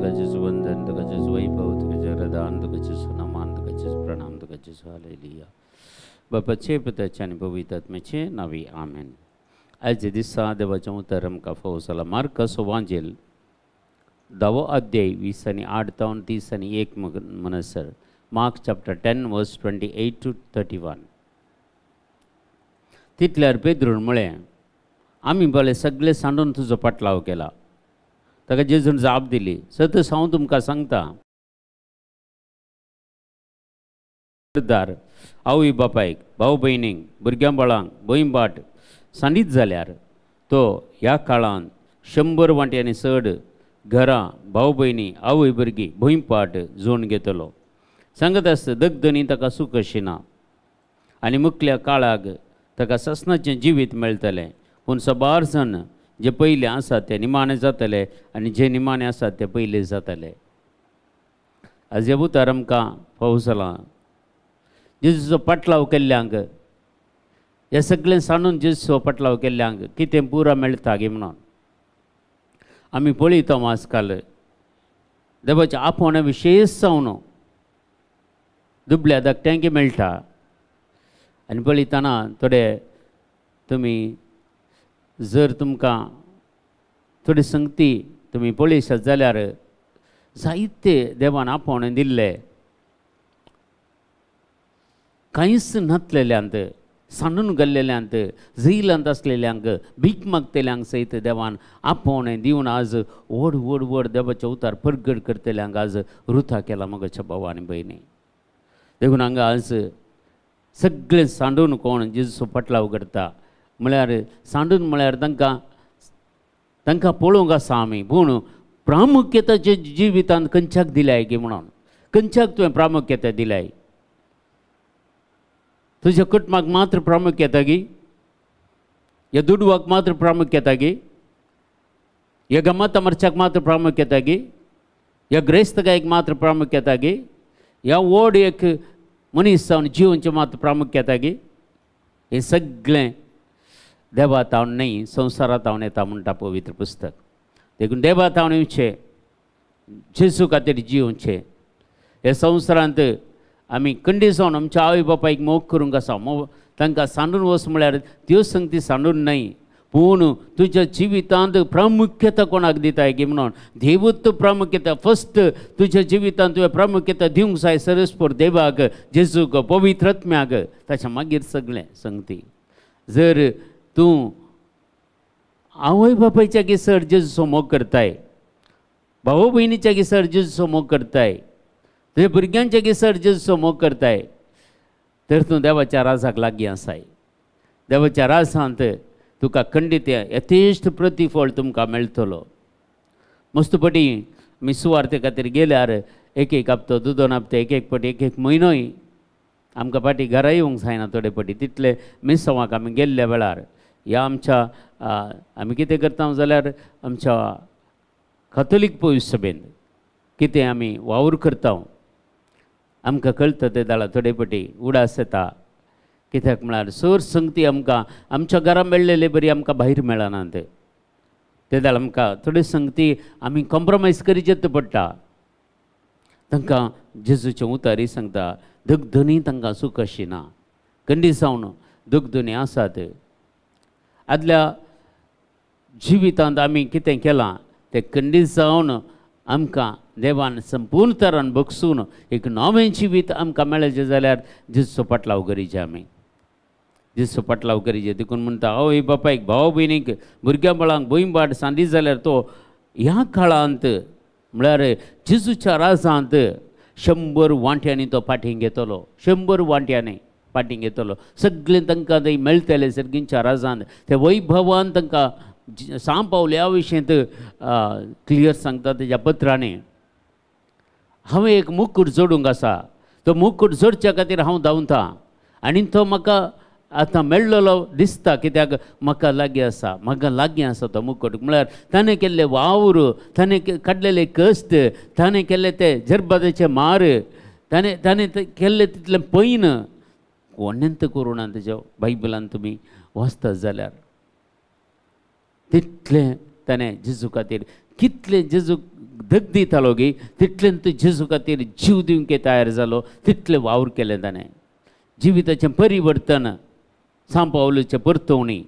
तुका जेजू वंदन, तुका जेजू वैभव, तुका जगदान, तुका जेजू नमान, तुका जेजू प्रणाम, तुका जेजू हालेलुया. बापाचे पुताचे आणि पवित्र आत्म्याचे नावे आमेन. आज दिसा देवाच्या उतर आमकां फावसाला मार्कस वांजेल 10 अध्याय 20 आणि 8 तावन 30 आणि 1 म्हणसर. मार्क चॅप्टर 10 वर्स 28 to 31. तितल्यार पेद्रून म्हळें, आमी भले सगळे सांडून तुजो पाटलाव केला. ताका जेजून जाप दिली, सतत हांव तुमकां सांगता, आवय बापायक, भाव भयणींक, भुरग्यां बाळांक भंय बाट सांडीत जाल्यार तो ह्या काळांत 100 वांट्यांनी चड घरां, भाव भयणी, आवय भुरगीं भंय पाट जोडून घेतलो. सांगत आसता दगदनी ताका सूख अशिना आनी मुखल्या काळाक ताका ससनाचें जिवीत मेळटलें. पूण सबार जण जे पयले आसात ते निमाणे जातले आनी जे निमाणे आसात ते पयले जातले. आज ह्या उतार आमकां फावसला जेजूचो पाटलाव केल्ल्यांक, हे सगळें सांडून जेजूचो पाटलाव केल्ल्यांक कितें पुरा मेळटा गे म्हणून आमी पळयता. आजकाल देवाच्या आपोवण्या विशेश जावन दुबळ्या धाकट्यांक मेळटा. आनी पळयतना थोडे तुमी जर तुमकां थोडी संगती तुमी पळयशात जाल्यार जायते देवान आपोवणें दिल्ले कांयच नासलेल्यांत, सांडून गेल्लेल्यांत, झैलांत आसलेल्यांक, भीक मागतल्यांक सयत देवान आपोवणें दिवन आज व्हड व्हड व्हड देवाचे उतार परगट करतल्यांक आज रुथा केला. मगाच्या भाव आनी भयणी देखून हांगा आज सगळें सांडून कोण जेजूचो पाटलाव करता म्हळ्यार सांडून म्हळ्यार तांकां पळोवंक आसा आमी. पूण प्रामुख्यताचे जिवितांत खंयच्याक दिल्याय गे म्हणून, खंयच्याक तुवें प्रामुख्यता दिल्याय? तुज्या कुटुंबाक मात्र प्रामुख्यता गी? ह्या दुडवाक मात्र प्रामुख्यता गी? ह्या गमाता मरच्याक मात्र प्रामुख्यता गी? ह्या ग्रेस्तगायक मात्र प्रामुख्यता गी? ह्या व्हड एक मनीस जावन जिवनचे मात्र प्रामुख्यता गी? हे सगळें देवात हांव न्ही, संवसारांत हांव येता म्हणटा पवित्र पुस्तक. देखून देवात हांव येवचें, जेजू खातीर जिवचें. हे संवसारांत आमी खंडी जावन आमच्या आवय बापायक मोग करूंक आसा. तांकां सांडून वच म्हळ्यार त्यो संगती सांडून न्हय, पूण तुज्या जिवितांत प्रामुख्यता कोणाक दिताय गे म्हणून देवूच प्रामुख्यता. फस्ट तुज्या जिवितांत तुवें प्रामुख्यता दिवंक जाय सरस्पर देवाक, जेजूक, पवित्र आत्म्याक. ताच्या मागीर सगळें संगती. जर तूं आवय बापायच्या गेसर जेजूचो मोग करताय, भाव भयणीच्या गेसर जेजूचो मोग करताय, तुज्या भुरग्यांच्या गेसर जेजूचो मोग करताय, तर तूं देवाच्या राजाक लागीं आसाय. देवाच्या राजांत तुका खंडीत यथेश्ट प्रतिफळ तुमकां मेळटलो. मस्तपटी आमी सुवार्ते खातीर गेल्यार एक एक हप्तो, 2-2 हप्ते, एक एक पाटी, एक एक म्हयनोय आमकां पाटी घरा येवंक जायना. थोडे पाटी तितले मिसवाक आमी गेल्ल्या वेळार ह्या आमच्या आमी कितें करता जाल्यार आमच्या कॅथोलीक पवित्र सभेंत कितें आमी वावर करता आमकां कळटा तें जाल्यार थोडे पाटी उडास येता. कित्याक म्हळ्यार सर संगती आमकां आमच्या घरा मेळ्ळेले बरी आमकां भायर मेळनात. ते जाल्यार आमकां थोडी संगती आमी कॉम्प्रोमायज करीत पडटा. तांकां जेजूचें उतारी सांगता, दुगदनी तांकां सूख अशिना. खंडी जावन दुगदनी आसात. आदल्या जिवितांत आमी कितें केलां तें खंडीत जावन आमकां देवान संपूर्ण तरान बगसून एक नवें जिवीत आमकां मेळचें जाल्यार जेजूचो पाटलाव करीचे. आमी जेजूचो पाटलाव करीचे. देखून म्हणटा आवय बापायक, भाव भयणीक, भुरग्यां बाळांक भंय बाट सांडीत जाल्यार तो ह्या काळांत म्हळ्यार जेजूच्या राजांत 100 वांट्यांनी तो पाठींग घेतलो. 100 वांट्यांनी पाठींग घेतलो. सगळें तांकां थंय मेळटलें सर्गींच्या राजांत. ते वैभवान तांकां सांपावल्या विशयी क्लियर सांगता तेज्या पत्रांनी. हांवें एक मुकूट जोडूंक आसा, तो मुकूट जोडच्या खातीर हांव धांवता आनी तो म्हाका आतां मेळ्ळलो दिसता. कित्याक म्हाका लागीं आसा तो मुकूट. म्हळ्यार ताणें केल्ले वावर, ताणें काडलेले कश्ट, ताणें केल्ले ते जरबादाचे मार, ताणें केल्ले तितलें पैन कोणेंत करूं ना. तेज्या बायबलान तुमी वाचतात जाल्यार तितलें ताणें जेजू खातीर कितले जेजूक दग दितालो गी तितलें तो जेजू खातीर जीव दिवंक तयार जालो तितलें वावर केलें ताणें जिविताचें परिवर्तन सांत पावलोचें परतवणी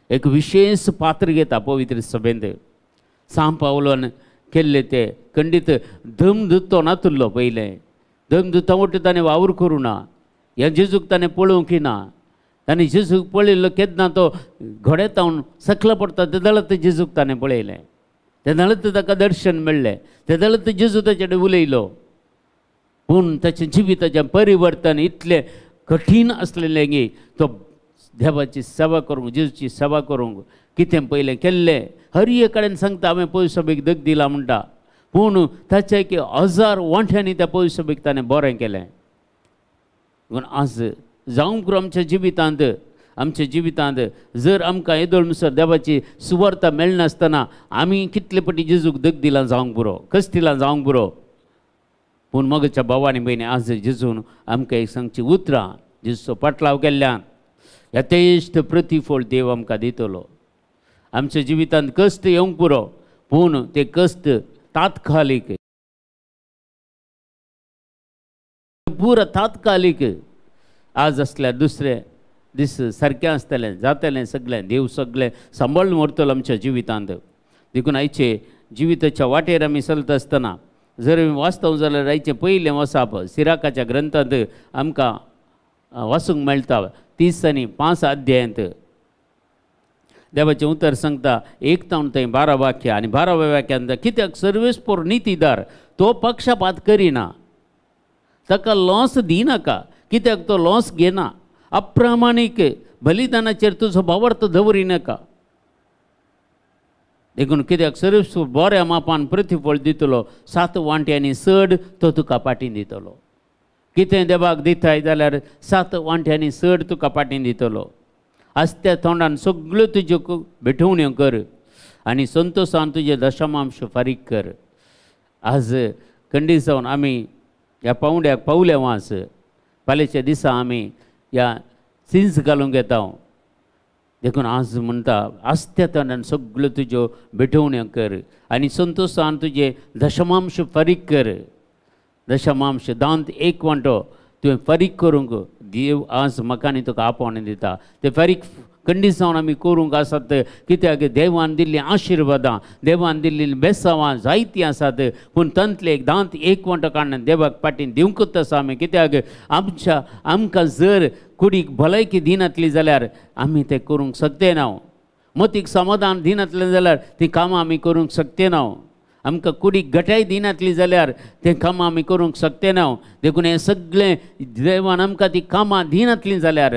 एक विशेष पात्र घेता पवित्र सभेंत सांत पावलोन केल्लें तें खंडीत धम धुतो नातुरलो पयलें धम धुता म्हणटा ताणें वावर करूं ना ह्या जेजूक ताणें पळोवंक ना ताणें जेजूक पळयल्लो केन्ना तो घोड्यातावन सकला पडटा ते जाल्यार जेजूक ताणें पळयलें ते जाल्यार ताका दर्शन मेळ्ळें ते जाल्यार जेजू ताचे कडेन उलयलो पूण ताचें जिविताचें परिवर्तन इतलें कठीण आसलेलें गी तो देवाची सेवा करूंक जेजूची सेवा करूंक कितें पयलें केल्लें हर एक कडेन सांगता हांवें पयस सभेक दग दिला म्हणटा पूण ताच्या एक 1000 वांट्यांनी त्या पयस सभेक ताणें बरें केलें पूण आज जावंक आमच्या जिवितांत जर आमकां येदोळसर देवाची सुवार्ता मेळनासतना आमी कितले फावटी जेजूक दग दिलां जावंक पुरो कश्टिलां जावंक पुरो पूण मगच्या भावांनी भयणी आज जेजून आमकां एक सांगची उतरां जेजूचो पाटलाव केल्ल्यान यथेश्ट प्रतिफळ देव आमकां दितलो आमच्या जिवितांत कश्ट येवंक पुरो पूण ते कश्ट तात्कालीक पुरो तात्कालीक आज असल्यार दुसरे दीस सारकें आसतलें जातलें सगळें देव सगळें सांबाळून व्हरतलो आमच्या जिवितांत देखून आयचे जिविताच्या वाटेर आमी चलता आसतना जर आमी वाचता जाल्यार आयचें पयलें वसाप सिराकाच्या ग्रंथांत आमकां वाचूंक मेळटा 30 आनी 5 अध्यायांत देवाचें उतर सांगता 1 ते 12 वाक्य आनी 12व्या वाक्यांत कित्याक सर्वेस्पोर नितीदार तो पक्षपात करिना ताका लॉस दिनाका कित्याक तो लॉस घेना अप्रामाणीक बलिदानाचेर तुजो भावार्थ दवरिनाका देखून कित्याक सर्वेस्पोर बऱ्या मापान प्रतिफळ दितलो 7 वांट्यांनी चड तो तुका पाटीन दितलो कितें देवाक दिताय जाल्यार 7 वांट्यांनी चड तुका पाटीन दितलो आस्त्या तोंडान सगळ्यो तुज्यो भेटवण्यो कर आनी संतोशान तुजें दशमांश फारीक कर आज खंडीत जावन आमी ह्या पावंड्याक पावले वास फाल्यांच्या दिसा आमी ह्या सिन्स घालूंक येता देखून आज म्हणटा आस्त्या तोंडान सगळ्यो तुज्यो भेटवण्यो कर आनी संतोशान तुजें दशमांश फारीक कर दशमांश दांत 1 वांटो तुवें फारीक करूंक देव आज म्हाका आनी तुका आपोवणें दिता ते फारीक खंडीत जावन आमी करूंक आसात कित्याक देवान दिल्लीं आशिर्वादां देवान दिल्लीं बेसांवां जायतीं आसात पूण तांतले एक दांत 1 वांटो काडून देवाक पाटीन दिवंकूच आसा आमी कित्याक आमकां जर कुडीक भलायकी दिनातली जाल्यार आमी तें करूंक शकते ना मतीक समाधान दिनातलें जाल्यार तीं कामां आमी करूंक शकते ना आमकां कुडीक गटाय दिनातली जाल्यार तें कामां आमी करूंक शकते ना देखून हें सगळें देवान आमकां तीं कामां दिनातलीं जाल्यार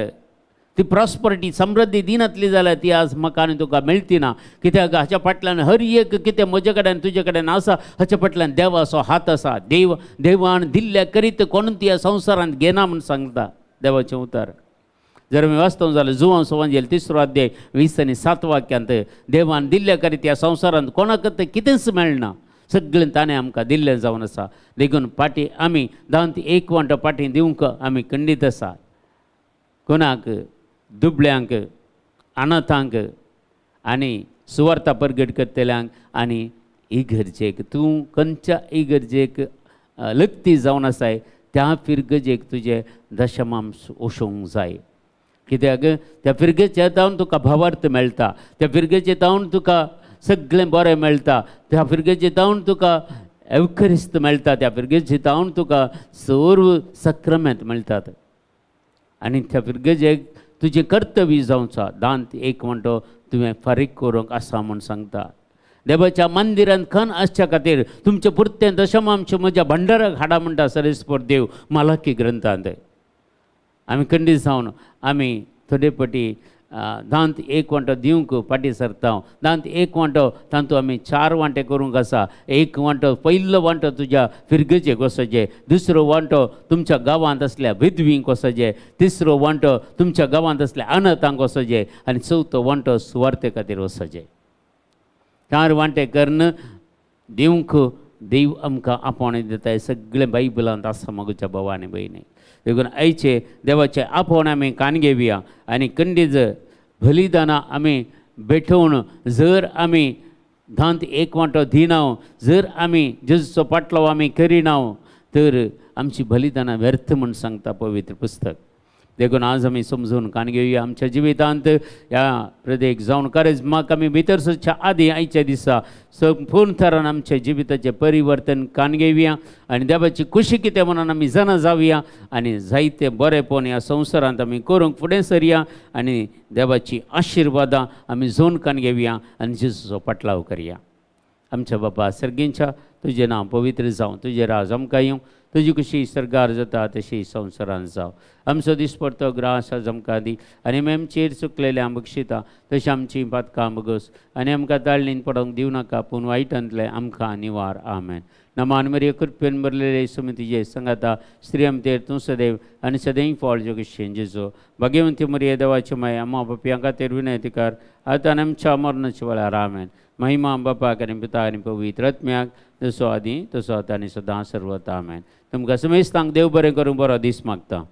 ती प्रॉस्परिटी समृद्धी दिनातली जाल्यार ती आज म्हाका आनी तुका मेळची ना कित्याक हाच्या फाटल्यान हर एक कितें म्हजे कडेन तुजे कडेन आसा हाच्या फाटल्यान देवाचो हात आसा देवान दिल्ल्या करीत कोण ती ह्या संवसारांत घेना म्हूण सांगता देवाचें उतर जर आमी वाचता जाल्यार जुवांस एवांजेल 3 अध्याय 20 आनी 7 वाक्यांत देवान दिल्ल्या करीत ह्या संवसारांत कोणाक कितेंच मेळना सगळें ताणें आमकां दिल्लें जावन आसा देखून पाटी आमी दांत 1 वांटो पाटी दिवंक आमी खंडीत आसा कोणाक दुबळ्यांक अनाथांक आनी सुवार्ता परगट करतल्यांक आनी इगर्जेक तूं खंयच्या इगर्जेक लक्ती जावन आसाय त्या फिरगजेक तुजें दशमांश ओसोवंक जाय कित्याक त्या फिरगेचे जावन तुका भावार्थ मेळटा त्या फिरगेचे जावन तुका सगळें बरें मेळटा त्या फिरगेचे जावन तुका एवकरिस्त मेळटा त्या फिरगेचे जावन तुका सर्व सक्रामेंत मेळटात आनी त्या फिरगेजेक तुजें कर्तव्य जावंचा दांत 1 वांटो तुवें फारीक करूंक आसा म्हूण सांगता देवाच्या मंदिरांत खण आसच्या खातीर तुमचें पुरतें दशमांश म्हज्या भंडाराक हाडा म्हणटा सर्वेस्पोर देव मालाकी ग्रंथांत आमी खंडीत जावन आमी थोडे फावटी दांत 1 वांटो दिवंक फाटीं सरता दांत 1 वांटो तातूंत आमी 4 वांटे करूंक आसा 1 वांटो पयलो वांटो तुज्या फिरगेचेक वचचें दुसरो वांटो तुमच्या गांवांत असल्या विधवींक वचचें तिसरो वांटो तुमच्या गांवांत असल्या अनाथांक वचचें आनी चवथो वांटो सुवार्ते खातीर वचचें 4 वांटे करून दिवंक देव आमकां आपोवणें दिता सगळें बायबलांत आसा मगोच्या भावांनी भयणी देखून आयचे देवाचे आपोवण आमी कान घेवया आनी खंडीत बलिदानां आमी भेटोवन जर आमी धांत एक वांटो दिनाव जर आमी जेजूचो पाटलो आमी करिनाव तर आमची बलिदानां व्यर्थ म्हूण सांगता पवित्र पुस्तक. देखून आज आमी समजून कान घेवया आमच्या जिवितांत ह्या प्रत्येक जावन कारेजमाक आमी भितर सरच्या आदीं आयच्या दिसा संपूर्ण तरान आमच्या जिविताचें परिवर्तन कान घेवया आनी देवाची खुशी कितें म्हणून आमी जाणा जावया आनी जायते बरेपण ह्या संवसारांत आमी करूंक फुडें सरया आनी देवाची आशिर्वादां आमी जोन कान घेवया आनी जेजूचो पाटलाव करया. आमच्या बापा सर्गींच्या तुजें नांव पवित्र जावं, तुजें राज आमकां येवं, तुजी कशी सरकार जाता तशी संवसारांत जावं. आमचो दिसपडतो ग्रास आज आमकां दी आनी आमी आमचेर चुकलेल्या बक्षिता तशी आमची पातकां बगस आनी आमकां ताळणीन पडोवंक दिवं नाका पूण वायटांतले आमकां निवार. आमेन. नमान मरिय कृपेन भरलेले सुमी तुजे सांगाता स्त्री आमचेर तूं सदैव आनी सदैव फळ जोगेशें जेजो भाग्यवंती मरिय देवाची माय अम्मा बापयां खातीर विनंती कर आतां आनी आमच्या मरणाच्या वेळार. आमेन. महिमा बापाक आनी पिता आनी पवित्र आत्म्याक जसो आदीं तसो आतां आनी सदां सर्वता. आमेन. तुमकां समेस्तांक देव बरें करूं बरो दीस मागता.